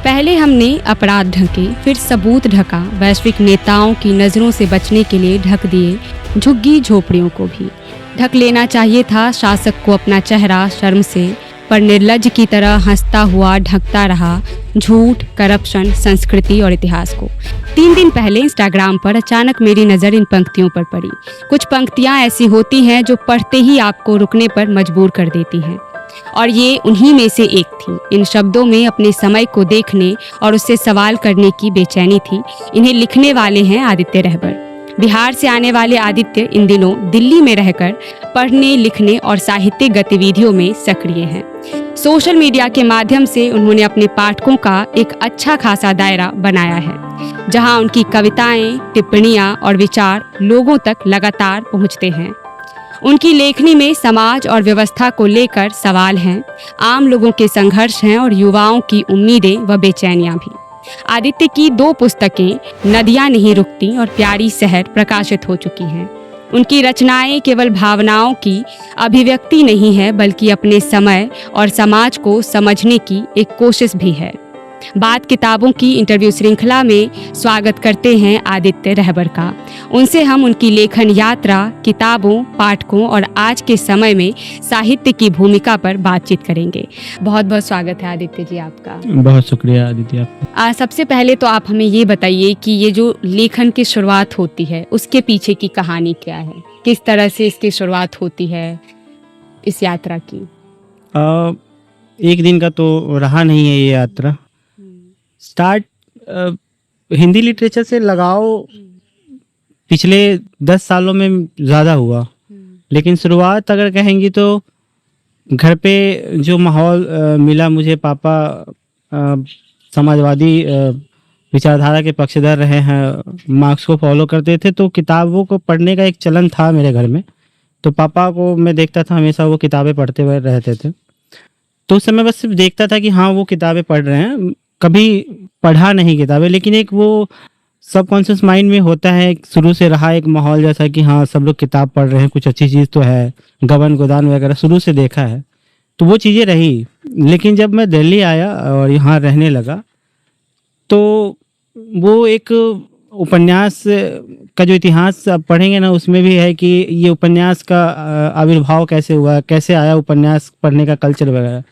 पहले हमने अपराध ढके, फिर सबूत ढका, वैश्विक नेताओं की नज़रों से बचने के लिए ढक दिए झुग्गी झोपड़ियों को भी। ढक लेना चाहिए था शासक को अपना चेहरा शर्म से, पर निर्लज्ज की तरह हंसता हुआ ढकता रहा झूठ, करप्शन, संस्कृति और इतिहास को। 3 दिन पहले इंस्टाग्राम पर अचानक मेरी नज़र इन पंक्तियों पर पड़ी। कुछ पंक्तियां ऐसी होती हैं जो पढ़ते ही आपको रुकने पर मजबूर कर देती हैं, और ये उन्हीं में से एक थी। इन शब्दों में अपने समय को देखने और उससे सवाल करने की बेचैनी थी। इन्हें लिखने वाले हैं आदित्य रहबर। बिहार से आने वाले आदित्य इन दिनों दिल्ली में रहकर पढ़ने, लिखने और साहित्यिक गतिविधियों में सक्रिय हैं। सोशल मीडिया के माध्यम से उन्होंने अपने पाठकों का एक अच्छा खासा दायरा बनाया है, जहां उनकी कविताएं, टिप्पणियां और विचार लोगों तक लगातार पहुंचते हैं। उनकी लेखनी में समाज और व्यवस्था को लेकर सवाल हैं, आम लोगों के संघर्ष हैं और युवाओं की उम्मीदें व बेचैनियां भी। आदित्य की 2 पुस्तकें नदियां नहीं रुकती और प्यारी शहर प्रकाशित हो चुकी हैं। उनकी रचनाएं केवल भावनाओं की अभिव्यक्ति नहीं है, बल्कि अपने समय और समाज को समझने की एक कोशिश भी है। बात किताबों की इंटरव्यू श्रृंखला में स्वागत करते हैं आदित्य रहबर का। उनसे हम उनकी लेखन यात्रा, किताबों, पाठकों और आज के समय में साहित्य की भूमिका पर बातचीत करेंगे। बहुत बहुत स्वागत है आदित्य जी आपका। बहुत शुक्रिया आदित्य आपका। सबसे पहले तो आप हमें ये बताइए कि ये जो लेखन की शुरुआत होती है उसके पीछे की कहानी क्या है, किस तरह से इसकी शुरुआत होती है इस यात्रा की? एक दिन का तो रहा नहीं है ये यात्रा। स्टार्ट हिंदी लिटरेचर से लगाव पिछले 10 सालों में ज़्यादा हुआ, लेकिन शुरुआत अगर कहेंगी तो घर पे जो माहौल मिला मुझे, पापा समाजवादी विचारधारा के पक्षधर रहे हैं, मार्क्स को फॉलो करते थे, तो किताबों को पढ़ने का एक चलन था मेरे घर में। तो पापा को मैं देखता था हमेशा वो किताबें पढ़ते हुए रहते थे, तो उस समय बस सिर्फ देखता था कि हाँ वो किताबें पढ़ रहे हैं, कभी पढ़ा नहीं किताबें, लेकिन एक वो सबकॉन्शियस माइंड में होता है, शुरू से रहा एक माहौल जैसा कि हाँ सब लोग किताब पढ़ रहे हैं, कुछ अच्छी चीज़ तो है, गबन गोदान वगैरह शुरू से देखा है, तो वो चीज़ें रही। लेकिन जब मैं दिल्ली आया और यहाँ रहने लगा, तो वो एक उपन्यास का जो इतिहास आप पढ़ेंगे ना, उसमें भी है कि ये उपन्यास का आविर्भाव कैसे हुआ, कैसे आया उपन्यास पढ़ने का कल्चर वगैरह।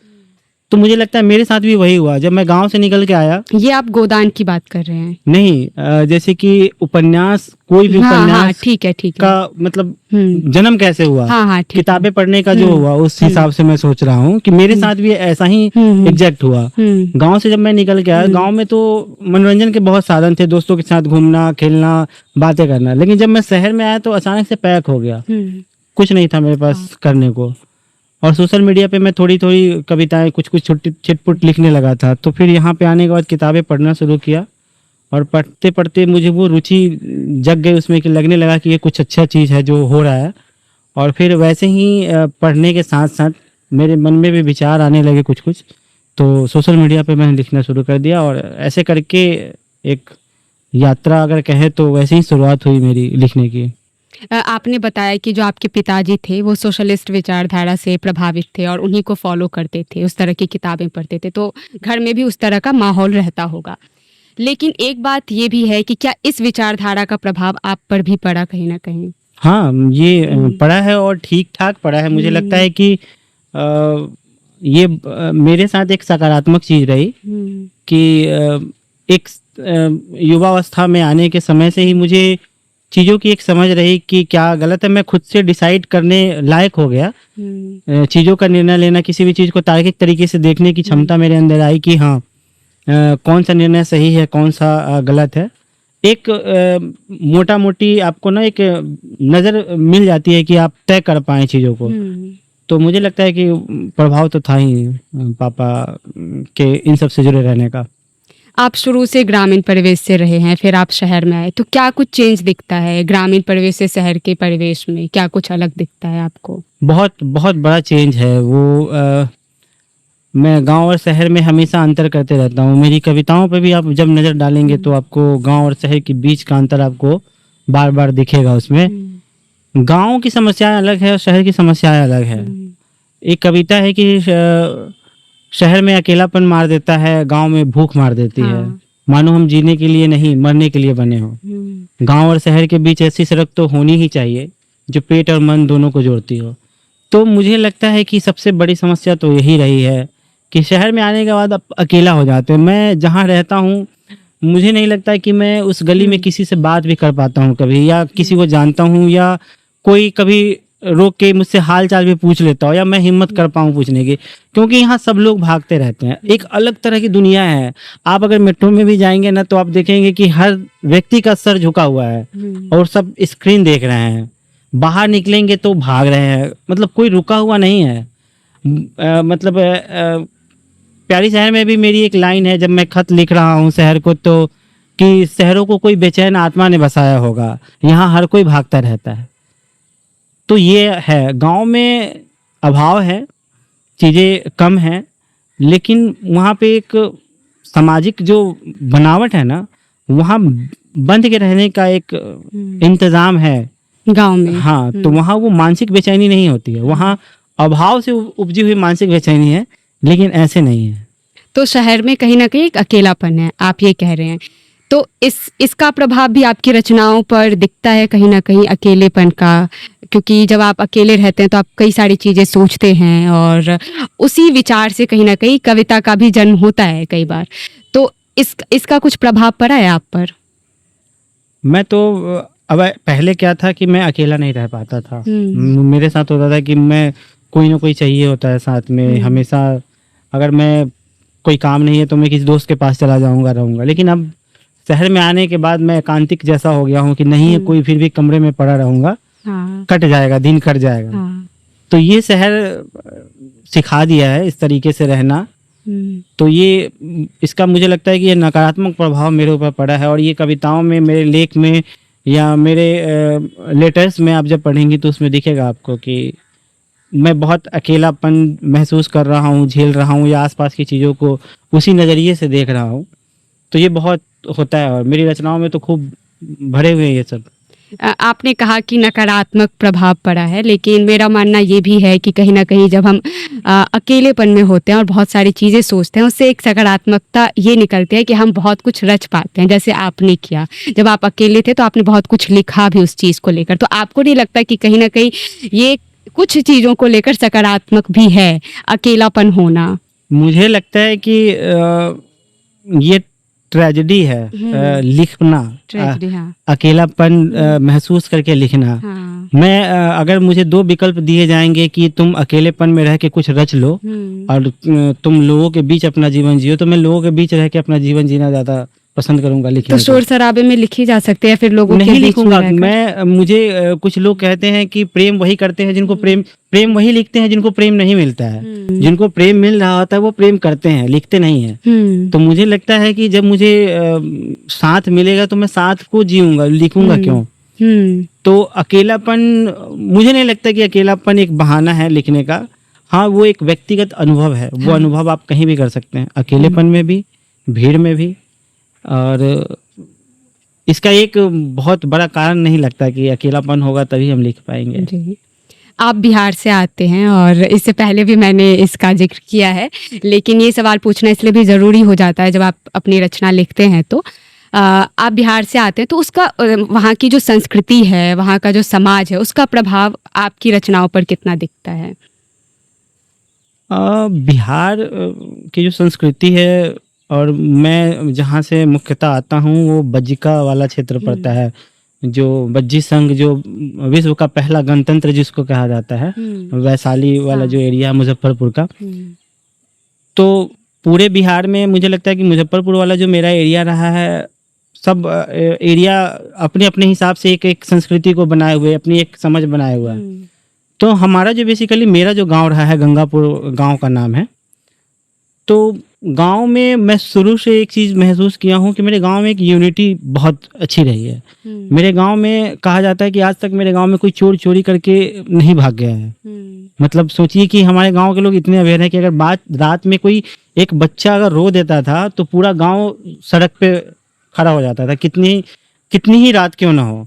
तो मुझे लगता है मेरे साथ भी वही हुआ जब मैं गांव से निकल के आया। ये आप गोदान की बात कर रहे हैं? नहीं, जैसे कि उपन्यास, कोई भी उपन्यास ठीक है का मतलब जन्म कैसे हुआ, किताबें पढ़ने का जो हुआ, उस हिसाब से मैं सोच रहा हूँ कि मेरे साथ भी ऐसा ही एग्जैक्ट हुआ। गांव से जब मैं निकल के आया, गांव में तो मनोरंजन के बहुत साधन थे, दोस्तों के साथ घूमना, खेलना, बातें करना, लेकिन जब मैं शहर में आया तो अचानक से पैक हो गया, कुछ नहीं था मेरे पास करने को। और सोशल मीडिया पे मैं थोड़ी थोड़ी कविताएं, कुछ कुछ छोटी छिटपुट लिखने लगा था। तो फिर यहाँ पे आने के बाद किताबें पढ़ना शुरू किया, और पढ़ते पढ़ते मुझे वो रुचि जग गई उसमें कि लगने लगा कि ये कुछ अच्छा चीज़ है जो हो रहा है। और फिर वैसे ही पढ़ने के साथ साथ मेरे मन में भी विचार आने लगे कुछ कुछ, तो सोशल मीडिया पे मैंने लिखना शुरू कर दिया, और ऐसे करके एक यात्रा अगर कहें तो वैसे ही शुरुआत हुई मेरी लिखने की। आपने बताया कि जो आपके पिताजी थे वो सोशलिस्ट विचारधारा से प्रभावित थे और उन्हीं को फॉलो करते थे, उस तरह की किताबें पढ़ते थे, तो घर में भी उस तरह का माहौल रहता होगा। लेकिन एक बात ये भी है कि क्या इस विचारधारा का प्रभाव आप पर भी पड़ा कहीं ना कहीं? हाँ, ये पड़ा है और ठीक ठाक पड़ा है। मुझे लगता है कि ये मेरे साथ एक सकारात्मक चीज़ रही कि एक युवावस्था में आने के समय से ही मुझे चीज़ों की एक समझ रही कि क्या गलत है। मैं खुद से डिसाइड करने लायक हो गया, चीज़ों का निर्णय लेना, किसी भी चीज़ को तार्किक तरीके से देखने की क्षमता मेरे अंदर आई कि हाँ कौन सा निर्णय सही है, कौन सा गलत है। एक मोटा मोटी आपको ना एक नज़र मिल जाती है कि आप तय कर पाएँ चीज़ों को। तो मुझे लगता है कि प्रभाव तो था ही पापा के इन सब से जुड़े रहने का। आप शुरू से ग्रामीण परिवेश से रहे हैं, फिर आप शहर में आए, तो क्या कुछ चेंज दिखता है ग्रामीण परिवेश से शहर के परिवेश में? क्या कुछ अलग दिखता है आपको? बहुत बहुत बड़ा चेंज है वो। मैं गांव और शहर में हमेशा अंतर करते रहता हूँ। मेरी कविताओं पे भी आप जब नज़र डालेंगे तो आपको गांव और शहर के बीच का अंतर आपको बार बार दिखेगा। उसमें गांव की समस्याएं अलग है और शहर की समस्याएं अलग है। एक कविता है कि शहर में अकेलापन मार देता है, गांव में भूख मार देती है। हाँ। मानो हम जीने के लिए नहीं, मरने के लिए बने हो। गांव और शहर के बीच ऐसी सड़क तो होनी ही चाहिए जो पेट और मन दोनों को जोड़ती हो। तो मुझे लगता है कि सबसे बड़ी समस्या तो यही रही है कि शहर में आने के बाद अब अकेला हो जाते हैं। मैं जहाँ रहता हूँ, मुझे नहीं लगता कि मैं उस गली में किसी से बात भी कर पाता हूँ कभी, या किसी को जानता हूँ, या कोई कभी रोक के मुझसे हाल चाल भी पूछ लेता हो, या मैं हिम्मत कर पाऊँ पूछने की, क्योंकि यहाँ सब लोग भागते रहते हैं। एक अलग तरह की दुनिया है। आप अगर मेट्रो में भी जाएंगे ना, तो आप देखेंगे कि हर व्यक्ति का सर झुका हुआ है और सब स्क्रीन देख रहे हैं। बाहर निकलेंगे तो भाग रहे हैं, मतलब कोई रुका हुआ नहीं है। मतलब प्यारी शहर में भी मेरी एक लाइन है, जब मैं खत लिख रहा हूँ शहर को, तो कि शहरों को कोई बेचैन आत्मा ने बसाया होगा, यहाँ हर कोई भागता रहता है। तो ये है, गांव में अभाव है, चीज़ें कम हैं, लेकिन वहाँ पे एक सामाजिक जो बनावट है ना, वहाँ बंध के रहने का एक इंतज़ाम है गांव में। हाँ, तो वहाँ वो मानसिक बेचैनी नहीं होती है। वहाँ अभाव से उपजी हुई मानसिक बेचैनी है, लेकिन ऐसे नहीं है। तो शहर में कहीं ना कहीं एक अकेलापन है, आप ये कह रहे हैं। तो इसका प्रभाव भी आपकी रचनाओं पर दिखता है कहीं ना कहीं, अकेलेपन का, क्योंकि जब आप अकेले रहते हैं तो आप कई सारी चीज़ें सोचते हैं और उसी विचार से कहीं ना कहीं कविता का भी जन्म होता है कई बार। तो इसका कुछ प्रभाव पड़ा है आप पर? मैं तो अब पहले क्या था कि मैं अकेला नहीं रह पाता था। मेरे साथ होता था कि मैं कोई ना कोई चाहिए होता है साथ में हमेशा। अगर मैं कोई काम नहीं है तो मैं किसी दोस्त के पास चला जाऊंगा, रहूंगा। लेकिन अब शहर में आने के बाद मैं एकांतिक जैसा हो गया हूँ कि नहीं है कोई, फिर भी कमरे में पड़ा रहूंगा। हाँ। कट जाएगा, दिन कट जाएगा। हाँ। तो ये शहर सिखा दिया है इस तरीके से रहना। तो ये इसका मुझे लगता है कि ये नकारात्मक प्रभाव मेरे ऊपर पड़ा है। और ये कविताओं में, मेरे लेख में, या मेरे लेटर्स में आप जब पढ़ेंगी तो उसमें दिखेगा आपको कि मैं बहुत अकेलापन महसूस कर रहा हूँ, झेल रहा हूँ, या आसपास की चीज़ों को उसी नज़रिए से देख रहा हूँ। तो ये बहुत होता है और मेरी रचनाओं में तो खूब भरे हुए हैं ये सब। आपने कहा कि नकारात्मक प्रभाव पड़ा है, लेकिन मेरा मानना ये भी है कि कहीं ना कहीं जब हम अकेलेपन में होते हैं और बहुत सारी चीज़ें सोचते हैं, उससे एक सकारात्मकता ये निकलती है कि हम बहुत कुछ रच पाते हैं। जैसे आपने किया, जब आप अकेले थे तो आपने बहुत कुछ लिखा भी उस चीज़ को लेकर। तो आपको नहीं लगता कि कहीं ना कहीं ये कुछ चीज़ों को लेकर सकारात्मक भी है, अकेलापन होना? मुझे लगता है कि ये ट्रेजेडी है लिखना, हाँ। अकेलापन महसूस करके लिखना। हाँ। मैं अगर मुझे दो विकल्प दिए जाएंगे कि तुम अकेलेपन में रह के कुछ रच लो और तुम लोगों के बीच अपना जीवन जियो, तो मैं लोगों के बीच रह के अपना जीवन जीना ज़्यादा पसंद करूंगा लिखने तो शोर शराबे में लिखी जा सकते हैं, फिर लोगों के नहीं बीच लिखूंगा में मैं। मुझे कुछ लोग कहते हैं कि प्रेम वही करते हैं जिनको प्रेम वही लिखते हैं जिनको प्रेम नहीं मिलता है। जिनको प्रेम मिल रहा होता है वो प्रेम करते हैं, लिखते नहीं है। तो मुझे लगता है कि जब मुझे साथ मिलेगा तो मैं साथ को जीऊंगा, लिखूंगा क्यों। तो अकेलापन, मुझे नहीं लगता कि अकेलापन एक बहाना है लिखने का। हाँ, वो एक व्यक्तिगत अनुभव है। वो अनुभव आप कहीं भी कर सकते हैं, अकेलेपन में भी, भीड़ में भी। और इसका एक बहुत बड़ा कारण नहीं लगता कि अकेलापन होगा तभी हम लिख पाएंगे। जी। आप बिहार से आते हैं और इससे पहले भी मैंने इसका जिक्र किया है, लेकिन ये सवाल पूछना इसलिए भी ज़रूरी हो जाता है जब आप अपनी रचना लिखते हैं। तो आप बिहार से आते हैं तो उसका, वहाँ की जो संस्कृति है, वहाँ का जो समाज है, उसका प्रभाव आपकी रचनाओं पर कितना दिखता है? बिहार की जो संस्कृति है, और मैं जहाँ से मुख्यतः आता हूँ वो बज्जिका वाला क्षेत्र पड़ता है, जो बज्जी संघ, जो विश्व का पहला गणतंत्र जिसको कहा जाता है, वैशाली वाला जो एरिया मुजफ्फरपुर का। तो पूरे बिहार में मुझे लगता है कि मुजफ्फरपुर वाला जो मेरा एरिया रहा है, सब एरिया अपने अपने हिसाब से एक एक संस्कृति को बनाए हुए, अपनी एक समझ बनाए हुआ है। तो हमारा जो बेसिकली मेरा जो गांव रहा है, गंगापुर गांव का नाम है। तो गांव में मैं शुरू से एक चीज़ महसूस किया हूँ कि मेरे गांव में एक यूनिटी बहुत अच्छी रही है। मेरे गांव में कहा जाता है कि आज तक मेरे गांव में कोई चोर चोरी करके नहीं भाग गया है। मतलब सोचिए कि हमारे गांव के लोग इतने अवेयर हैं कि अगर रात में कोई एक बच्चा अगर रो देता था तो पूरा गांव सड़क पे खड़ा हो जाता था, कितनी ही रात क्यों ना हो।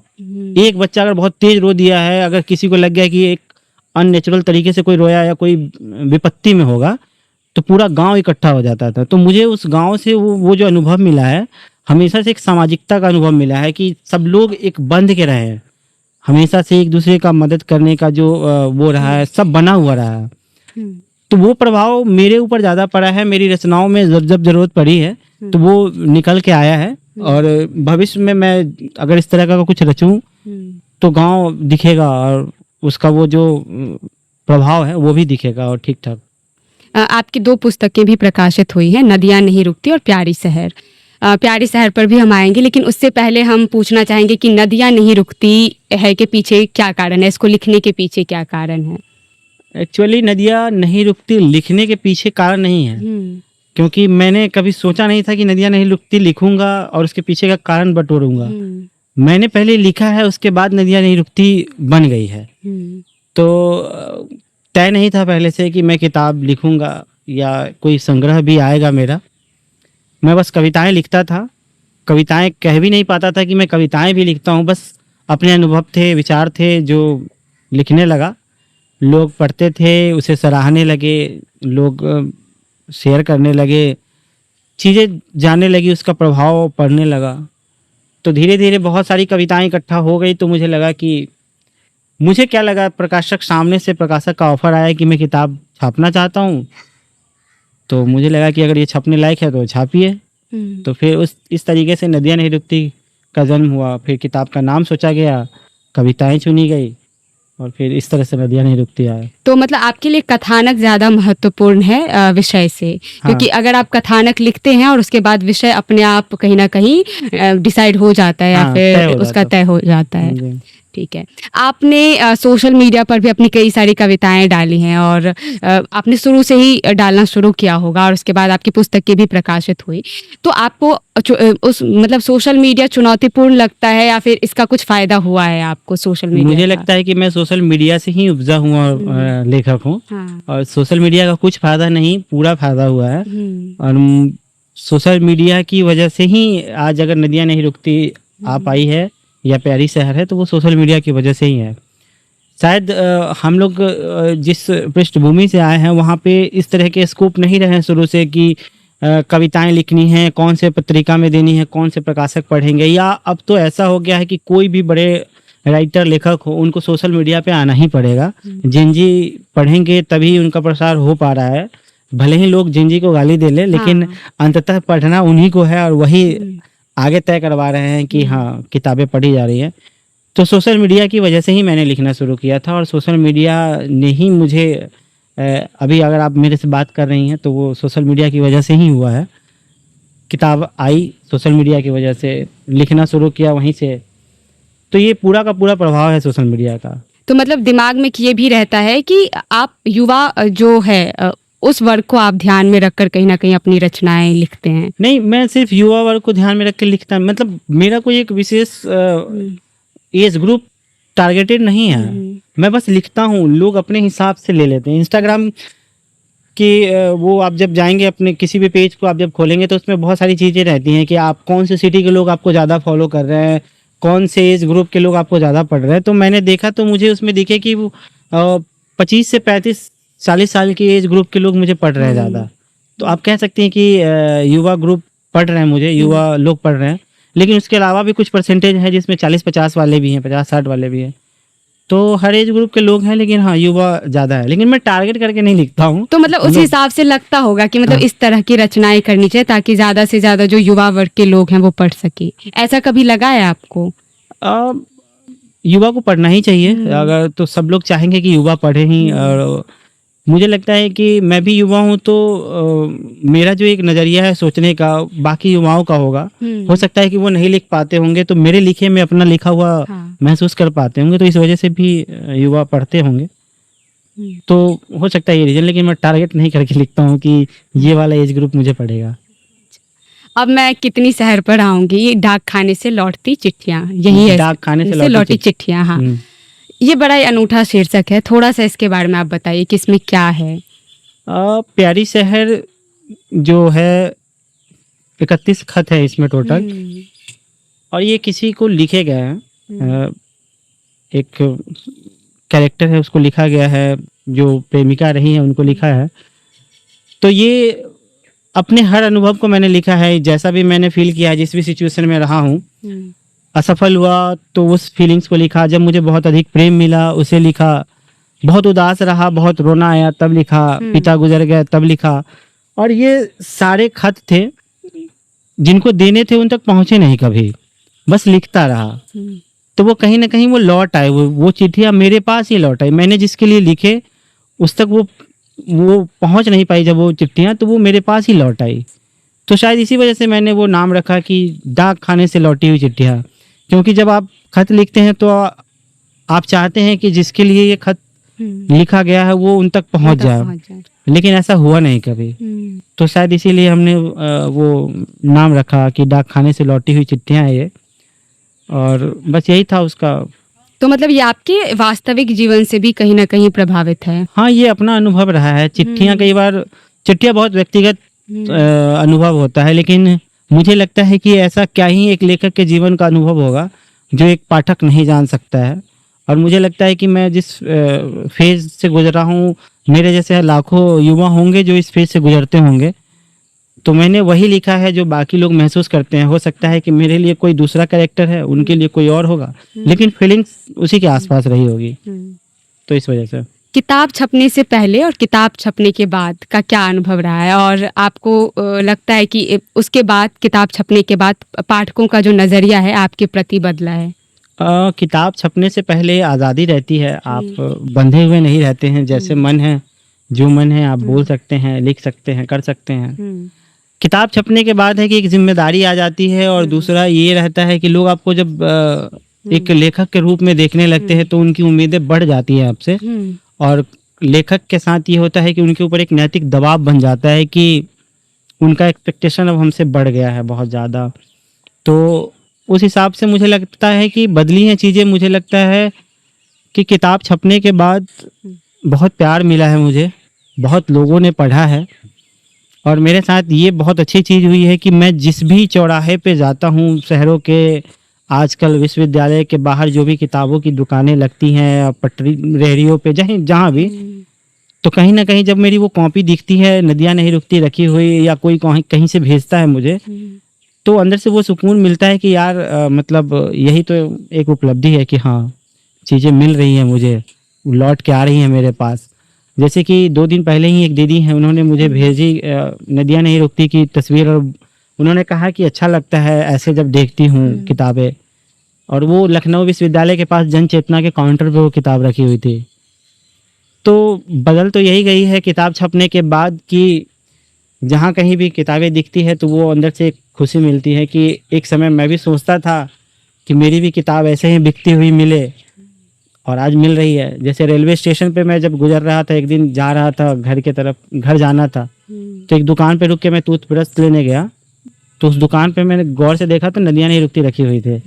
एक बच्चा अगर बहुत तेज रो दिया है, अगर किसी को लग गया कि एक अननेचुरल तरीके से कोई रोया या कोई विपत्ति में होगा, तो पूरा गांव इकट्ठा हो जाता था। तो मुझे उस गांव से वो जो अनुभव मिला है, हमेशा से एक सामाजिकता का अनुभव मिला है कि सब लोग एक बंध के रहे हैं, हमेशा से एक दूसरे का मदद करने का जो वो रहा है, सब बना हुआ रहा है। हम्म, तो वो प्रभाव मेरे ऊपर ज़्यादा पड़ा है, मेरी रचनाओं में जब ज़रूरत पड़ी है तो वो निकल के आया है। और भविष्य में मैं अगर इस तरह का कुछ रचूं तो गांव दिखेगा और उसका वो जो प्रभाव है वो भी दिखेगा और ठीक ठाक। आपकी 2 पुस्तकें भी प्रकाशित हुई हैं, नदियाँ नहीं रुकती और प्यारी शहर। प्यारी शहर पर भी हम आएंगे, लेकिन उससे पहले हम पूछना चाहेंगे कि नदियाँ नहीं रुकती है के पीछे क्या कारण है, इसको लिखने के पीछे क्या कारण है? एक्चुअली नदियाँ नहीं रुकती लिखने के पीछे कारण नहीं है, क्योंकि मैंने कभी सोचा नहीं था कि नदियाँ नहीं रुकती लिखूंगा और उसके पीछे का कारण बटोरूंगा। मैंने पहले लिखा है, उसके बाद नदियाँ नहीं रुकती बन गई है। तो तय नहीं था पहले से कि मैं किताब लिखूंगा या कोई संग्रह भी आएगा मेरा। मैं बस कविताएं लिखता था, कविताएं कह भी नहीं पाता था कि मैं कविताएं भी लिखता हूँ, बस अपने अनुभव थे, विचार थे जो लिखने लगा। लोग पढ़ते थे, उसे सराहने लगे, लोग शेयर करने लगे, चीज़ें जानने लगी, उसका प्रभाव पड़ने लगा। तो धीरे धीरे बहुत सारी कविताएं इकट्ठा हो गई। तो मुझे लगा कि मुझे क्या लगा, प्रकाशक सामने से प्रकाशक का ऑफर आया कि मैं किताब छापना चाहता हूँ। तो मुझे लगा कि अगर ये छपने लायक है तो छापिए। तो फिर इस तरीके से नदियाँ नहीं रुकती का जन्म हुआ। फिर किताब का नाम सोचा गया, कविताएं चुनी गई और फिर इस तरह से नदियाँ नहीं रुकती आए। तो मतलब आपके लिए कथानक ज़्यादा महत्वपूर्ण है विषय से, क्योंकि अगर आप कथानक लिखते हैं और उसके बाद विषय अपने आप कहीं ना कहीं डिसाइड हो जाता है या फिर उसका तय हो जाता है। ठीक है। आपने सोशल मीडिया पर भी अपनी कई सारी कविताएं डाली हैं और आपने शुरू से ही डालना शुरू किया होगा और उसके बाद आपकी पुस्तकें भी प्रकाशित हुई। तो आपको उस मतलब सोशल मीडिया चुनौतीपूर्ण लगता है या फिर इसका कुछ फायदा हुआ है आपको सोशल मीडिया? मुझे लगता है कि मैं सोशल मीडिया से ही उपजा हुआ लेखक हूँ। और सोशल मीडिया का कुछ फायदा नहीं, पूरा फायदा हुआ है। और सोशल मीडिया की वजह से ही आज अगर नदियाँ नहीं रुकती आ पाई है या प्यारी शहर है, तो वो सोशल मीडिया की वजह से ही है। शायद हम लोग जिस पृष्ठभूमि से आए हैं वहाँ पे इस तरह के स्कोप नहीं रहे शुरू से कि कविताएं लिखनी है, कौन से पत्रिका में देनी है, कौन से प्रकाशक पढ़ेंगे। या अब तो ऐसा हो गया है कि कोई भी बड़े राइटर लेखक हो उनको सोशल मीडिया पे आना ही पड़ेगा। जिंजी पढ़ेंगे तभी उनका प्रसार हो पा रहा है। भले ही लोग जिंजी को गाली दे ले, लेकिन अंततः पढ़ना उन्हीं को है और वही आगे तय करवा रहे हैं कि हाँ किताबें पढ़ी जा रही है। तो सोशल मीडिया की वजह से ही मैंने लिखना शुरू किया था और सोशल मीडिया ने ही मुझे अभी अगर आप मेरे से बात कर रही हैं तो वो सोशल मीडिया की वजह से ही हुआ है। किताब आई सोशल मीडिया की वजह से, लिखना शुरू किया वहीं से। तो ये पूरा का पूरा प्रभाव है सोशल मीडिया का। तो मतलब दिमाग में ये भी रहता है कि आप युवा जो है उस वर्ग को आप ध्यान में रखकर कहीं ना कहीं अपनी रचनाएं लिखते हैं? नहीं, मैं सिर्फ युवा वर्ग को ध्यान में रख कर लिखता, मतलब मेरा कोई एक विशेष एज ग्रुप टारगेटेड नहीं है। मैं बस लिखता हूँ, लोग अपने हिसाब से ले लेते हैं। इंस्टाग्राम की वो आप जब जाएंगे अपने किसी भी पेज को आप जब खोलेंगे तो उसमें बहुत सारी चीज़ें रहती हैं कि आप कौन से सिटी के लोग आपको ज़्यादा फॉलो कर रहे हैं, कौन से एज ग्रुप के लोग आपको ज़्यादा पढ़ रहे हैं। तो मैंने देखा तो मुझे उसमें दिखे कि वो 25 से 35-40 साल के एज ग्रुप के लोग मुझे पढ़ रहे हैं ज़्यादा। तो आप कह सकते हैं कि युवा ग्रुप पढ़ रहे हैं मुझे, युवा लोग पढ़ रहे हैं। लेकिन उसके अलावा भी कुछ परसेंटेज है जिसमें 40-50 वाले भी हैं, 50-60 वाले भी हैं। तो हर एज ग्रुप के लोग हैं, लेकिन हाँ युवा ज़्यादा है। लेकिन मैं टारगेट करके नहीं लिखता हूँ। तो मतलब उस हिसाब से लगता होगा कि मतलब इस तरह की रचनाएं करनी चाहिए ताकि ज़्यादा से ज़्यादा जो युवा वर्ग के लोग हैं वो पढ़ सके। ऐसा कभी लगा है आपको? युवा को पढ़ना ही चाहिए। अगर तो सब लोग चाहेंगे कि युवा पढ़े ही। और मुझे लगता है कि मैं भी युवा हूँ तो मेरा जो एक नज़रिया है सोचने का बाकी युवाओं का होगा। हो सकता है कि वो नहीं लिख पाते होंगे तो मेरे लिखे में अपना लिखा हुआ महसूस कर पाते होंगे, तो इस वजह से भी युवा पढ़ते होंगे। तो हो सकता है ये रीजन, लेकिन मैं टारगेट नहीं करके लिखता हूँ कि ये वाला एज ग्रुप मुझे पढ़ेगा। अब मैं कितनी शहर पर आऊंगी, डाक खाने से लौटती चिट्ठियाँ, यही है, डाक खाने से लौटी चिट्ठियाँ। हाँ, ये बड़ा ही अनूठा शीर्षक है, थोड़ा सा इसके बारे में आप बताइए कि इसमें क्या है? प्यारी शहर जो है 31 खत है इसमें टोटल, और ये किसी को लिखे गए हैं। एक कैरेक्टर है उसको लिखा गया है, जो प्रेमिका रही है उनको लिखा है। तो ये अपने हर अनुभव को मैंने लिखा है, जैसा भी मैंने फील किया है, जिस भी सिचुएशन में रहा हूँ, असफल हुआ तो उस फीलिंग्स को लिखा, जब मुझे बहुत अधिक प्रेम मिला उसे लिखा, बहुत उदास रहा, बहुत रोना आया तब लिखा, पिता गुजर गए तब लिखा। और ये सारे खत थे जिनको देने थे उन तक पहुंचे नहीं कभी, बस लिखता रहा। तो वो कहीं ना कहीं वो लौट आए, वो चिट्ठियाँ मेरे पास ही लौट आई। मैंने जिसके लिए लिखे उस तक वो पहुंच नहीं पाई, जब वो चिट्ठियाँ तो वो मेरे पास ही लौट आई। तो शायद इसी वजह से मैंने वो नाम रखा कि डाक खाने से लौटी हुई चिट्ठियाँ, क्योंकि जब आप खत लिखते हैं तो आप चाहते हैं कि जिसके लिए ये खत लिखा गया है वो उन तक पहुंच जाए, लेकिन ऐसा हुआ नहीं कभी। तो शायद इसीलिए हमने वो नाम रखा कि डाक खाने से लौटी हुई चिट्ठियाँ है ये, और बस यही था उसका। तो मतलब ये आपके वास्तविक जीवन से भी कहीं ना कहीं प्रभावित है। हाँ, ये अपना अनुभव रहा है। चिट्ठियाँ कई बार, चिट्ठियाँ बहुत व्यक्तिगत अनुभव होता है, लेकिन मुझे लगता है कि ऐसा क्या ही एक लेखक के जीवन का अनुभव होगा जो एक पाठक नहीं जान सकता है। और मुझे लगता है कि मैं जिस फेज से गुजरा हूँ, मेरे जैसे लाखों युवा होंगे जो इस फेज से गुजरते होंगे, तो मैंने वही लिखा है जो बाकी लोग महसूस करते हैं। हो सकता है कि मेरे लिए कोई दूसरा कैरेक्टर है, उनके लिए कोई और होगा, लेकिन फीलिंग्स उसी के आसपास रही होगी। तो इस वजह से किताब छपने से पहले और किताब छपने के बाद का क्या अनुभव रहा है, और आपको लगता है कि उसके बाद, किताब छपने के बाद पाठकों का जो नज़रिया है आपके प्रति बदला है? किताब छपने से पहले आज़ादी रहती है, आप बंधे हुए नहीं रहते हैं, जैसे मन है, जो मन है आप बोल सकते हैं, लिख सकते हैं, कर सकते हैं। किताब छपने के बाद है कि एक जिम्मेदारी आ जाती है, और दूसरा ये रहता है कि लोग आपको जब एक लेखक के रूप में देखने लगते हैं तो उनकी उम्मीदें बढ़ जाती हैं आपसे, और लेखक के साथ ये होता है कि उनके ऊपर एक नैतिक दबाव बन जाता है कि उनका एक्सपेक्टेशन अब हमसे बढ़ गया है बहुत ज़्यादा। तो उस हिसाब से मुझे लगता है कि बदली हैं चीज़ें। मुझे लगता है कि किताब छपने के बाद बहुत प्यार मिला है मुझे, बहुत लोगों ने पढ़ा है, और मेरे साथ ये बहुत अच्छी चीज़ हुई है कि मैं जिस भी चौराहे पे जाता हूँ, शहरों के, आजकल विश्वविद्यालय के बाहर जो भी किताबों की दुकानें लगती हैं, पटरी रेहड़ियों पे, जहाँ भी, तो कहीं ना कहीं जब मेरी वो कॉपी दिखती है, नदियाँ नहीं रुकती रखी हुई, या कोई कहीं से भेजता है मुझे, तो अंदर से वो सुकून मिलता है कि यार मतलब यही तो एक उपलब्धि है कि हाँ, चीज़ें मिल रही हैं मुझे, लौट के आ रही हैं मेरे पास। जैसे कि 2 दिन पहले ही एक दीदी हैं, उन्होंने मुझे भेजी नदियाँ नहीं रुकती की तस्वीर, और उन्होंने कहा कि अच्छा लगता है ऐसे जब देखती हूँ किताबें। और वो लखनऊ विश्वविद्यालय के पास जन चेतना के काउंटर पे वो किताब रखी हुई थी। तो बदल तो यही गई है किताब छपने के बाद कि जहाँ कहीं भी किताबें दिखती है तो वो अंदर से एक खुशी मिलती है कि एक समय मैं भी सोचता था कि मेरी भी किताब ऐसे ही बिकती हुई मिले, और आज मिल रही है। जैसे रेलवे स्टेशन पे मैं जब गुजर रहा था, एक दिन जा रहा था घर के तरफ, घर जाना था, तो एक दुकान पे रुक के मैं टूथब्रश लेने गया, तो उस दुकान पे मैंने गौर से देखा तो नदियाँ नहीं रुकती रखी हुई थे।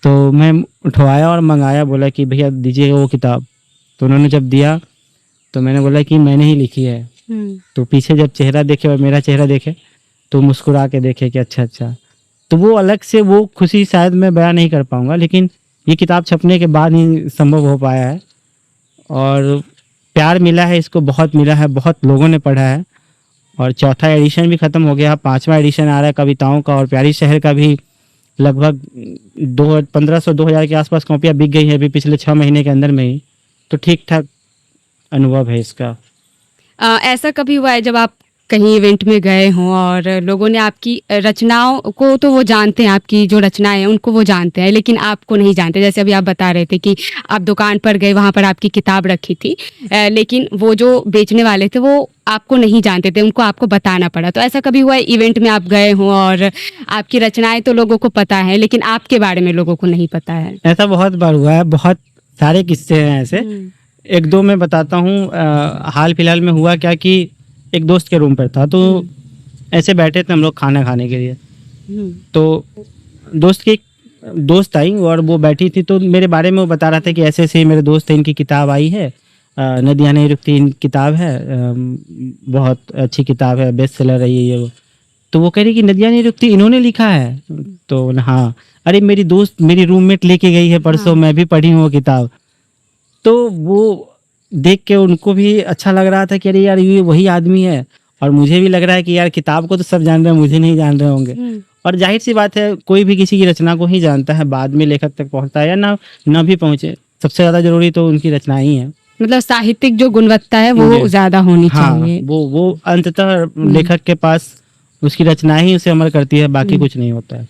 तो मैं उठवाया और मंगाया, बोला कि भैया दीजिएगा वो किताब। तो उन्होंने जब दिया तो मैंने बोला कि मैंने ही लिखी है। तो पीछे जब चेहरा देखे और मेरा चेहरा देखे तो मुस्कुरा के देखे कि अच्छा, तो वो अलग से वो खुशी शायद मैं बयां नहीं कर पाऊंगा, लेकिन ये किताब छपने के बाद ही संभव हो पाया है। और प्यार मिला है, इसको बहुत मिला है, बहुत लोगों ने पढ़ा है, और चौथा एडिशन भी ख़त्म हो गया, 5वां एडिशन आ रहा है कविताओं का, और प्यारी शहर का भी लगभग 1500-2000 के आसपास कॉपियाँ बिक गई है अभी पिछले 6 महीने के अंदर में ही। तो ठीक ठाक अनुभव है इसका। ऐसा कभी हुआ है जब आप कहीं इवेंट में गए हों और लोगों ने आपकी रचनाओं को, तो वो जानते हैं, आपकी जो रचनाएं हैं उनको वो जानते हैं, लेकिन आपको नहीं जानते? जैसे अभी आप बता रहे थे कि आप दुकान पर गए, वहाँ पर आपकी किताब रखी थी, लेकिन वो जो बेचने वाले थे वो आपको नहीं जानते थे, उनको आपको बताना पड़ा। तो ऐसा कभी हुआ है इवेंट में आप गए हों और आपकी रचनाएं तो लोगों को पता है, लेकिन आपके बारे में लोगों को नहीं पता है? ऐसा बहुत बार हुआ है, बहुत सारे किस्से हैं ऐसे। एक दो मैं बताता हूँ। हाल फिलहाल में हुआ क्या कि एक दोस्त के रूम पर था, तो ऐसे बैठे थे हम लोग खाना खाने के लिए, तो दोस्त की एक दोस्त आई और वो बैठी थी, तो मेरे बारे में वो बता रहा था कि ऐसे ऐसे मेरे दोस्त है, इनकी किताब आई है, नदियाँ नहीं रुकती किताब है, बहुत अच्छी किताब है, बेस्ट सेलर रही है ये वो। तो वो कह रही कि नदियाँ नहीं रुकती इन्होंने लिखा है? तो हाँ, अरे मेरी दोस्त, मेरी रूममेट लेके गई है परसों, मैं भी पढ़ी हूँ वो किताब। तो वो देख के उनको भी अच्छा लग रहा था कि अरे यार ये वही आदमी है, और मुझे भी लग रहा है कि यार किताब को तो सब जान रहे हैं, मुझे नहीं जान रहे होंगे। और जाहिर सी बात है, कोई भी किसी की रचना को ही जानता है, बाद में लेखक तक पहुंचता है या ना भी पहुंचे, सबसे ज़्यादा जरूरी तो उनकी रचना ही है। मतलब साहित्यिक जो गुणवत्ता है जी। वो ज्यादा होनी हाँ, चाहिए। वो अंततः लेखक के पास उसकी रचना ही उसे अमर करती है, बाकी कुछ नहीं होता है।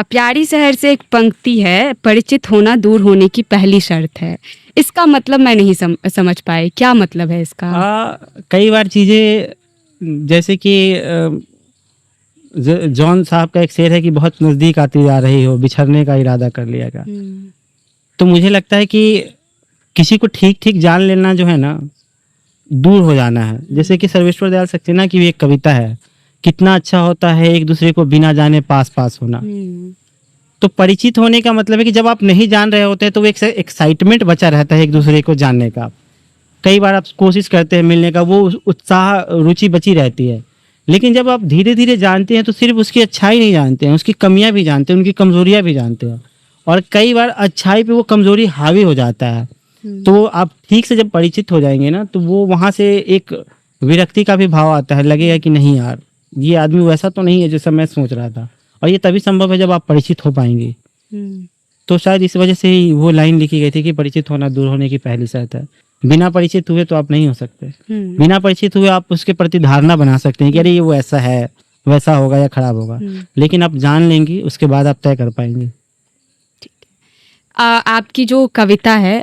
प्यारी शहर से एक पंक्ति है, परिचित होना दूर होने की पहली शर्त है। इसका मतलब मैं नहीं समझ पाई, क्या मतलब है इसका? कई बार चीज़ें जैसे कि जॉन साहब का एक शेर है कि बहुत नज़दीक आती जा रही हो, बिछड़ने का इरादा कर लिया का। तो मुझे लगता है कि किसी को ठीक ठीक जान लेना जो है ना, दूर हो जाना है। जैसे कि सर्वेश्वर दयाल सक्सेना की भी एक कविता है, कितना अच्छा होता है एक दूसरे को बिना जाने पास पास होना। तो परिचित होने का मतलब है कि जब आप नहीं जान रहे होते हैं तो एक एक्साइटमेंट बचा रहता है एक दूसरे को जानने का। कई बार आप कोशिश करते हैं मिलने का, वो उत्साह रुचि बची रहती है। लेकिन जब आप धीरे धीरे जानते हैं तो सिर्फ उसकी अच्छाई नहीं जानते हैं, उसकी कमियां भी जानते हैं, उनकी कमजोरियां भी जानते हैं। और कई बार अच्छाई पे वो कमजोरी हावी हो जाता है। तो आप ठीक से जब परिचित हो जाएंगे ना, तो वो वहाँ से एक विरक्ति का भी भाव आता है, लगेगा कि नहीं यार, ये आदमी वैसा तो नहीं है जैसा मैं सोच रहा था। और ये तभी संभव है जब आप परिचित हो पाएंगे। तो शायद इस वजह से ही वो लाइन लिखी गई थी कि परिचित होना दूर होने की पहली शर्त है। बिना परिचित हुए तो आप नहीं हो सकते। बिना परिचित हुए आप उसके प्रति धारणा बना सकते हैं कि अरे ये वो ऐसा है, वैसा होगा या खराब होगा। लेकिन आप जान लेंगे, उसके बाद आप तय कर पाएंगे। आपकी जो कविता है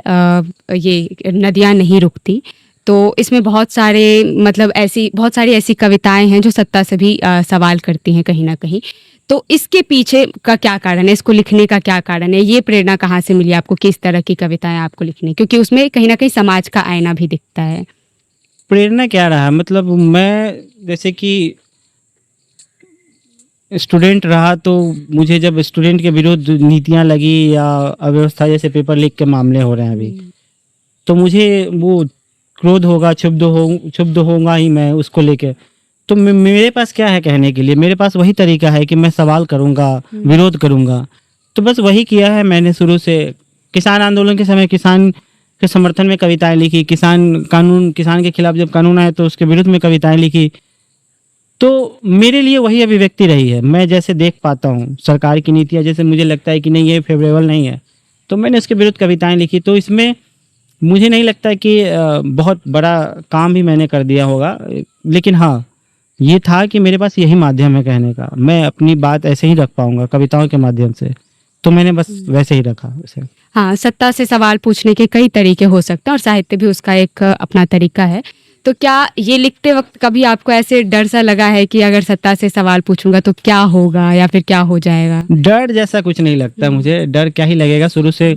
ये नदियाँ नहीं रुकती, तो इसमें बहुत सारी ऐसी कविताएं हैं जो सत्ता से भी सवाल करती हैं कहीं ना कहीं। तो इसके पीछे का क्या कारण है, इसको लिखने का क्या कारण है, ये प्रेरणा कहाँ से मिली आपको, किस तरह की कविताएं आपको लिखनी, क्योंकि उसमें कहीं ना कहीं समाज का आईना भी दिखता है। प्रेरणा क्या रहा, मतलब मैं जैसे कि स्टूडेंट रहा, तो मुझे जब स्टूडेंट के विरुद्ध नीतियां लगी या अव्यवस्था जैसे पेपर लीक के मामले हो रहे हैं अभी, तो मुझे वो क्रोध होगा, क्षुब्ध होगा ही मैं उसको लेके। तो मेरे पास क्या है कहने के लिए, मेरे पास वही तरीका है कि मैं सवाल करूंगा, विरोध करूंगा। तो बस वही किया है मैंने शुरू से। किसान आंदोलन के समय किसान के समर्थन में कविताएं लिखी, किसान के खिलाफ जब कानून आया तो उसके विरुद्ध में कविताएं लिखी। तो मेरे लिए वही अभिव्यक्ति रही है। मैं जैसे देख पाता हूँ सरकार की नीतियाँ, जैसे मुझे लगता है कि नहीं ये फेवरेबल नहीं है, तो मैंने उसके विरुद्ध कविताएं लिखी। तो इसमें मुझे नहीं लगता कि बहुत बड़ा काम भी मैंने कर दिया होगा। लेकिन हाँ, ये था कि मेरे पास यही माध्यम है कहने का, मैं अपनी बात ऐसे ही रख पाऊंगा कविताओं के माध्यम से। तो मैंने बस वैसे ही रखा उसे। हाँ, सत्ता से सवाल पूछने के कई तरीके हो सकते हैं और साहित्य भी उसका एक अपना तरीका है। तो क्या ये लिखते वक्त कभी आपको ऐसे डर सा लगा है कि अगर सत्ता से सवाल पूछूंगा तो क्या होगा या फिर क्या हो जाएगा? डर जैसा कुछ नहीं लगता मुझे। डर क्या ही लगेगा, शुरू से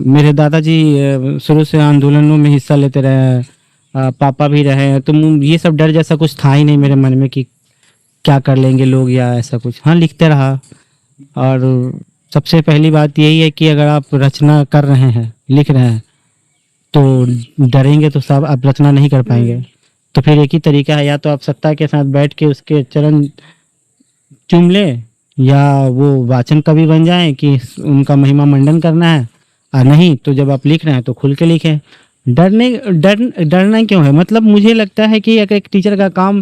मेरे दादाजी शुरू से आंदोलनों में हिस्सा लेते रहे, पापा भी रहे। तो ये सब डर जैसा कुछ था ही नहीं मेरे मन में कि क्या कर लेंगे लोग या ऐसा कुछ। हाँ, लिखते रहा। और सबसे पहली बात यही है कि अगर आप रचना कर रहे हैं, लिख रहे हैं, तो डरेंगे तो सब आप रचना नहीं कर पाएंगे। तो फिर एक ही तरीका है, या तो आप सत्ता के साथ बैठ के उसके चरण चूम ले, या वो वाचन कवि बन जाएं कि उनका महिमा मंडन करना है। और नहीं तो जब आप लिख रहे हैं तो खुल के लिखें। डरना क्यों है? मतलब मुझे लगता है कि अगर एक टीचर का काम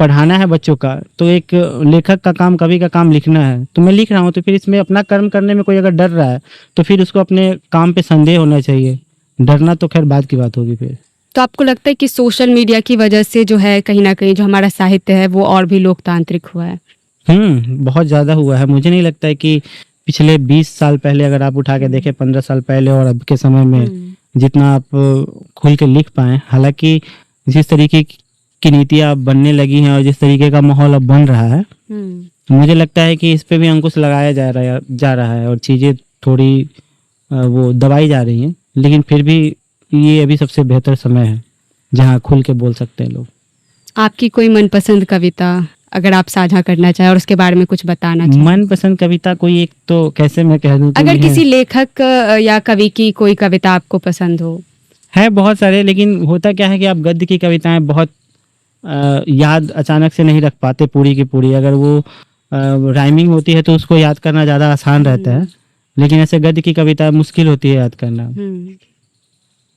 पढ़ाना है बच्चों का, तो एक लेखक का काम, कवि का काम लिखना है। तो मैं लिख रहा हूँ, तो फिर इसमें अपना कर्म करने में कोई अगर डर रहा है तो फिर उसको अपने काम पे संदेह होना चाहिए। डरना तो खैर बाद की बात होगी फिर। तो आपको लगता है कि सोशल मीडिया की वजह से जो है कहीं ना कहीं जो हमारा साहित्य है वो और भी लोकतांत्रिक हुआ है? बहुत ज़्यादा हुआ है। मुझे नहीं लगता है कि पिछले 20 साल पहले अगर आप उठा के देखें, 15 साल पहले और अब के समय में जितना आप खुल के लिख पाए। हालांकि जिस तरीके की नीतियाँ अब बनने लगी हैं और जिस तरीके का माहौल अब बन रहा है, मुझे लगता है कि इस पे भी अंकुश लगाया जा रहा है और चीज़ें थोड़ी वो दबाई जा रही हैं। लेकिन फिर भी ये अभी सबसे बेहतर समय है जहाँ खुल के बोल सकते हैं लोग। आपकी कोई मनपसंद कविता अगर आप साझा करना चाहें और उसके बारे में कुछ बताना चाहें? मनपसंद कविता कोई एक तो कैसे मैं कह दूं, अगर किसी लेखक या कवि की कोई कविता आपको पसंद हो? है बहुत सारे, लेकिन होता क्या है कि आप गद्य की कविताएं बहुत याद अचानक से नहीं रख पाते पूरी की पूरी। अगर वो राइमिंग होती है तो उसको याद करना ज़्यादा आसान रहता है, लेकिन ऐसे गद्य की कविता मुश्किल होती है याद करना।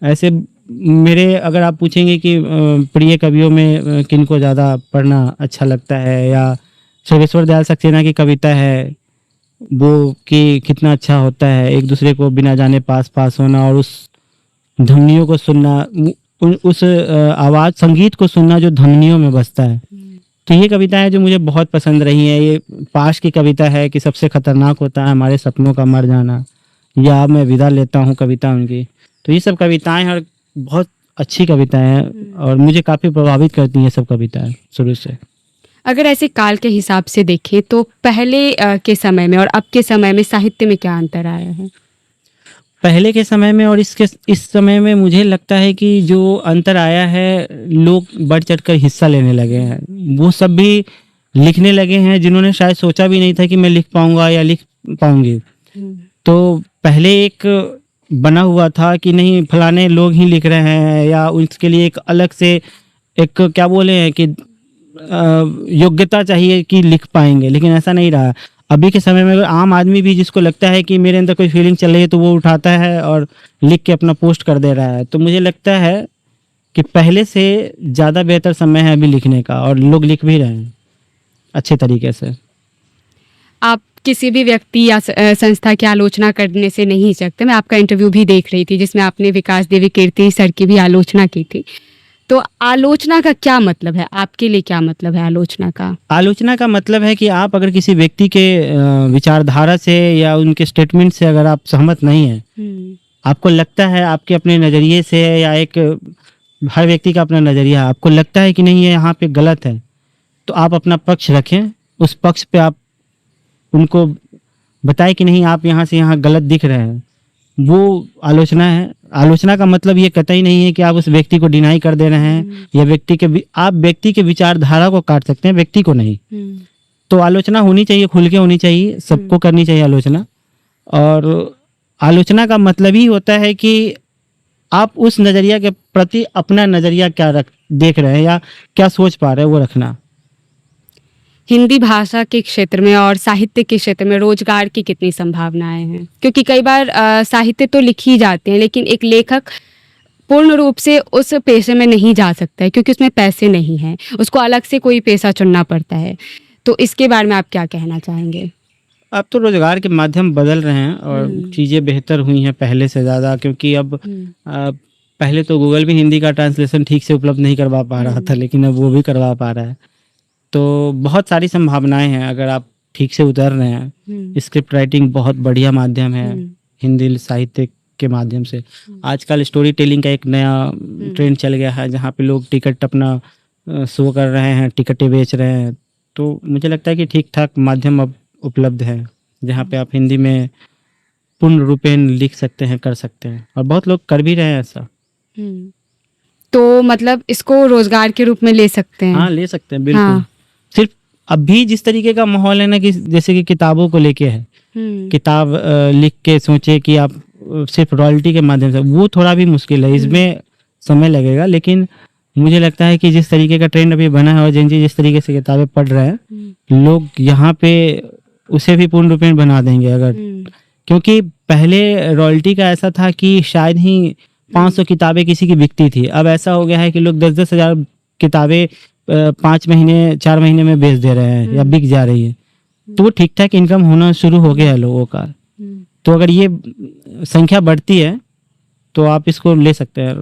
ऐसे मेरे अगर आप पूछेंगे कि प्रिय कवियों में किनको ज़्यादा पढ़ना अच्छा लगता है, या सर्वेश्वर दयाल सक्सेना की कविता है वो कि कितना अच्छा होता है एक दूसरे को बिना जाने पास पास होना, और उस ध्वनियों को सुनना, उस आवाज़ संगीत को सुनना जो ध्वनियों में बसता है। तो ये कविताएं जो मुझे बहुत पसंद रही हैं। ये पाश की कविता है कि सबसे खतरनाक होता है हमारे सपनों का मर जाना, या मैं विदा लेता हूँ कविता उनकी। तो ये सब कविताएं और बहुत अच्छी कविताएं हैं और मुझे काफ़ी प्रभावित करती हैं ये सब कविताएं शुरू से। अगर ऐसे काल के हिसाब से देखें तो पहले के समय में और अब के समय में साहित्य में क्या अंतर आया है? पहले के समय में और इस समय में मुझे लगता है कि जो अंतर आया है, लोग बढ़ चढ़कर हिस्सा लेने लगे हैं। वो सब भी लिखने लगे हैं जिन्होंने शायद सोचा भी नहीं था कि मैं लिख पाऊंगा या लिख पाऊंगी। तो पहले एक बना हुआ था कि नहीं फलाने लोग ही लिख रहे हैं, या उसके लिए एक अलग से एक क्या बोले हैं कि योग्यता चाहिए कि लिख पाएंगे, लेकिन ऐसा नहीं रहा। अभी के समय में आम आदमी भी जिसको लगता है कि मेरे अंदर कोई फीलिंग चल रही है तो वो उठाता है और लिख के अपना पोस्ट कर दे रहा है। तो मुझे लगता है कि पहले से ज़्यादा बेहतर समय है अभी लिखने का, और लोग लिख भी रहे हैं अच्छे तरीके से। आप किसी भी व्यक्ति या संस्था की आलोचना करने से नहीं हिचकते। मैं आपका इंटरव्यू भी देख रही थी जिसमें आपने विकास देवी कीर्ति सर की भी आलोचना की थी। तो आलोचना का क्या मतलब है आपके लिए? क्या मतलब है आलोचना का? आलोचना का मतलब है कि आप अगर किसी व्यक्ति के विचारधारा से या उनके स्टेटमेंट से अगर आप सहमत नहीं हैं, आपको लगता है आपके अपने नज़रिए से, या एक हर व्यक्ति का अपना नज़रिया, आपको लगता है कि नहीं ये यहाँ पे गलत है, तो आप अपना पक्ष रखें। उस पक्ष पे आप उनको बताएं कि नहीं आप यहाँ से यहाँ गलत दिख रहे हैं। वो आलोचना है। आलोचना का मतलब ये कतई नहीं है कि आप उस व्यक्ति को डिनाई कर दे रहे हैं, या आप व्यक्ति के विचारधारा को काट सकते हैं, व्यक्ति को नहीं। तो आलोचना होनी चाहिए, खुल के होनी चाहिए, सबको करनी चाहिए आलोचना। और आलोचना का मतलब ही होता है कि आप उस नज़रिया के प्रति अपना नज़रिया क्या देख रहे हैं या क्या सोच पा रहे हैं वो रखना। हिंदी भाषा के क्षेत्र में और साहित्य के क्षेत्र में रोजगार की कितनी संभावनाएं हैं? क्योंकि कई बार साहित्य तो लिख ही जाते हैं, लेकिन एक लेखक पूर्ण रूप से उस पेशे में नहीं जा सकता है क्योंकि उसमें पैसे नहीं हैं, उसको अलग से कोई पेशा चुनना पड़ता है। तो इसके बारे में आप क्या कहना चाहेंगे? अब तो रोजगार के माध्यम बदल रहे हैं और चीज़ें बेहतर हुई हैं पहले से ज़्यादा, क्योंकि अब पहले तो गूगल भी हिंदी का ट्रांसलेशन ठीक से उपलब्ध नहीं करवा पा रहा था, लेकिन अब वो भी करवा पा रहा है। तो बहुत सारी संभावनाएं हैं अगर आप ठीक से उतर रहे हैं। स्क्रिप्ट राइटिंग बहुत बढ़िया माध्यम है हिंदी साहित्य के माध्यम से। आजकल स्टोरी टेलिंग का एक नया ट्रेंड चल गया है जहाँ पे लोग टिकट अपना शो कर रहे हैं, टिकटें बेच रहे हैं। तो मुझे लगता है कि ठीक ठाक माध्यम अब उपलब्ध है जहाँ पे आप हिंदी में पूर्ण रूपेण लिख सकते हैं, कर सकते हैं, और बहुत लोग कर भी रहे हैं ऐसा। तो मतलब इसको रोजगार के रूप में ले सकते हैं? हाँ, ले सकते हैं बिल्कुल। हाँ। सिर्फ अभी जिस तरीके का माहौल है ना कि जैसे कि किताबों को लेके है, किताब लिख के सोचे कि आप सिर्फ रॉयल्टी के माध्यम से, वो थोड़ा भी मुश्किल है, इसमें समय लगेगा। लेकिन मुझे लगता है कि जिस तरीके का ट्रेंड अभी बना है और जिस तरीके से किताबें पढ़ रहे हैं, लोग यहाँ पे उसे भी पूर्ण रूपेण बना देंगे अगर, क्योंकि पहले रॉयल्टी का ऐसा था कि शायद ही 500 किताबें किसी की बिकती थी। अब ऐसा हो गया है कि लोग 10-10 हज़ार किताबें 5 महीने 4 महीने में बेच दे रहे हैं या बिक जा रही है। तो वो ठीक ठाक इनकम होना शुरू हो गया है लोगों का। तो अगर ये संख्या बढ़ती है तो आप इसको ले सकते हैं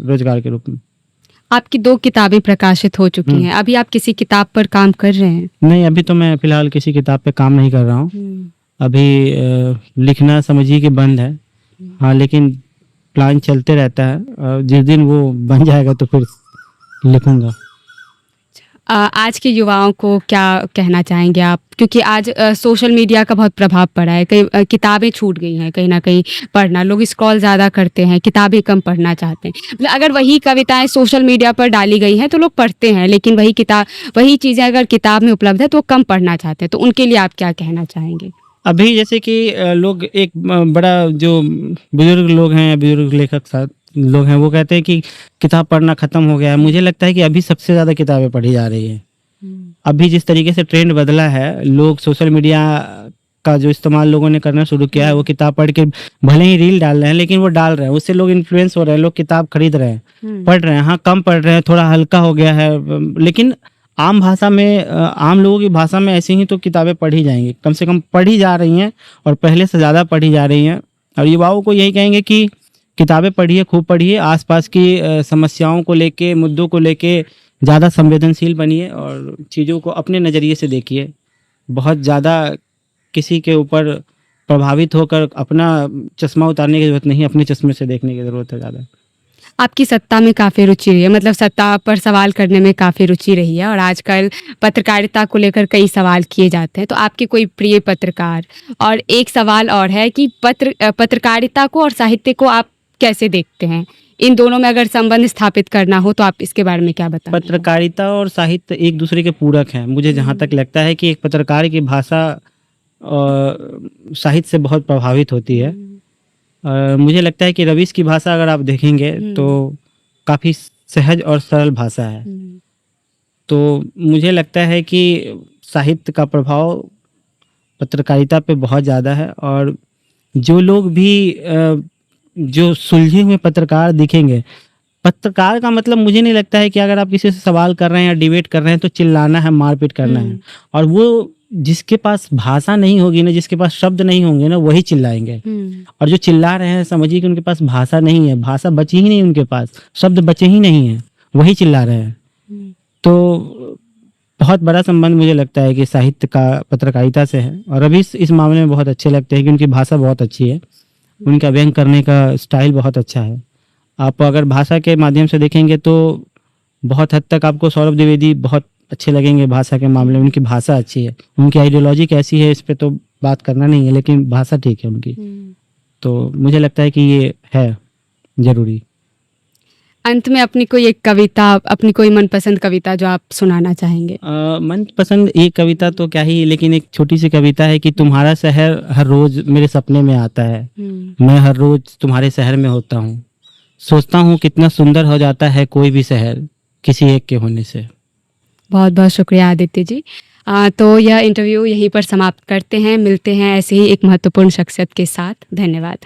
रोजगार के रूप में। आपकी 2 किताबें प्रकाशित हो चुकी हैं, अभी आप किसी किताब पर काम कर रहे हैं? नहीं, अभी तो मैं फिलहाल किसी किताब पे काम नहीं कर रहा हूँ। अभी लिखना समझिए कि बंद है। हाँ, लेकिन प्लान चलते रहता है और जिस दिन वो बन जाएगा तो फिर लिखूंगा। आज के युवाओं को क्या कहना चाहेंगे आप? क्योंकि आज सोशल मीडिया का बहुत प्रभाव पड़ा है, कई किताबें छूट गई हैं कहीं ना कहीं पढ़ना, लोग स्क्रॉल ज़्यादा करते हैं, किताबें कम पढ़ना चाहते हैं। मतलब अगर वही कविताएं सोशल मीडिया पर डाली गई हैं तो लोग पढ़ते हैं, लेकिन वही चीज़ें अगर किताब में उपलब्ध है तो वो कम पढ़ना चाहते हैं। तो उनके लिए आप क्या कहना चाहेंगे? अभी जैसे कि लोग एक बड़ा जो बुजुर्ग लोग हैं, बुजुर्ग लेखक साथ लोग हैं, वो कहते हैं कि किताब पढ़ना ख़त्म हो गया है। मुझे लगता है कि अभी सबसे ज़्यादा किताबें पढ़ी जा रही हैं। अभी जिस तरीके से ट्रेंड बदला है, लोग सोशल मीडिया का जो इस्तेमाल लोगों ने करना शुरू किया है, वो किताब पढ़ के भले ही रील डाल रहे हैं, लेकिन वो डाल रहे हैं, उससे लोग इन्फ्लुएंस हो रहे हैं, लोग किताब खरीद रहे हैं, पढ़ रहे हैं। हाँ, कम पढ़ रहे हैं, थोड़ा हल्का हो गया है, लेकिन आम भाषा में आम लोगों की भाषा में ऐसे ही तो किताबें पढ़ी जाएंगी, कम से कम पढ़ी जा रही हैं और पहले से ज़्यादा पढ़ी जा रही हैं। और युवाओं को यही कहेंगे कि किताबें पढ़िए, खूब पढ़िए, आसपास की समस्याओं को लेके, मुद्दों को लेके ज़्यादा संवेदनशील बनिए और चीज़ों को अपने नज़रिए से देखिए। बहुत ज़्यादा किसी के ऊपर प्रभावित होकर अपना चश्मा उतारने की ज़रूरत नहीं, अपने चश्मे से देखने की ज़रूरत है ज़्यादा। आपकी सत्ता में काफ़ी रुचि रही है, मतलब सत्ता पर सवाल करने में काफ़ी रुचि रही है और आजकल पत्रकारिता को लेकर कई सवाल किए जाते हैं। तो आपके कोई प्रिय पत्रकार? और एक सवाल और है कि पत्रकारिता को और साहित्य को आप कैसे देखते हैं? इन दोनों में अगर संबंध स्थापित करना हो तो आप इसके बारे में क्या बताएँ? पत्रकारिता और साहित्य एक दूसरे के पूरक हैं। मुझे जहाँ तक लगता है कि एक पत्रकार की भाषा साहित्य से बहुत प्रभावित होती है। मुझे लगता है कि रवीश की भाषा अगर आप देखेंगे तो काफ़ी सहज और सरल भाषा है। तो मुझे लगता है कि साहित्य का प्रभाव पत्रकारिता पे बहुत ज़्यादा है और जो लोग भी जो सुलझे हुए पत्रकार दिखेंगे, पत्रकार का मतलब मुझे नहीं लगता है कि अगर आप किसी से सवाल कर रहे हैं या डिबेट कर रहे हैं तो चिल्लाना है, मारपीट करना है। और वो जिसके पास भाषा नहीं होगी ना, जिसके पास शब्द नहीं होंगे ना, वही चिल्लाएंगे। और जो चिल्ला रहे हैं समझिए कि उनके पास भाषा नहीं है, भाषा बची ही नहीं उनके पास, शब्द बचे ही नहीं है, वही चिल्ला रहे हैं। तो बहुत बड़ा संबंध मुझे लगता है कि साहित्य का पत्रकारिता से है। और अभी इस मामले में बहुत अच्छे लगते हैं कि उनकी भाषा बहुत अच्छी है, उनका व्यंग करने का स्टाइल बहुत अच्छा है। आप अगर भाषा के माध्यम से देखेंगे तो बहुत हद तक आपको सौरभ द्विवेदी बहुत अच्छे लगेंगे भाषा के मामले में। उनकी भाषा अच्छी है, उनकी आइडियोलॉजी कैसी है इस पे तो बात करना नहीं है, लेकिन भाषा ठीक है उनकी। तो मुझे लगता है कि ये है ज़रूरी। अंत में अपनी कोई एक कविता, अपनी कोई मनपसंद कविता जो आप सुनाना चाहेंगे? मनपसंद एक कविता तो क्या ही, लेकिन एक छोटी सी कविता है कि तुम्हारा शहर हर रोज़ मेरे सपने में आता है, मैं हर रोज़ तुम्हारे शहर में होता हूँ, सोचता हूँ कितना सुंदर हो जाता है कोई भी शहर किसी एक के होने से। बहुत बहुत शुक्रिया आदित्य जी। तो यह इंटरव्यू यहीं पर समाप्त करते हैं। मिलते हैं ऐसे ही एक महत्वपूर्ण शख्सियत के साथ। धन्यवाद।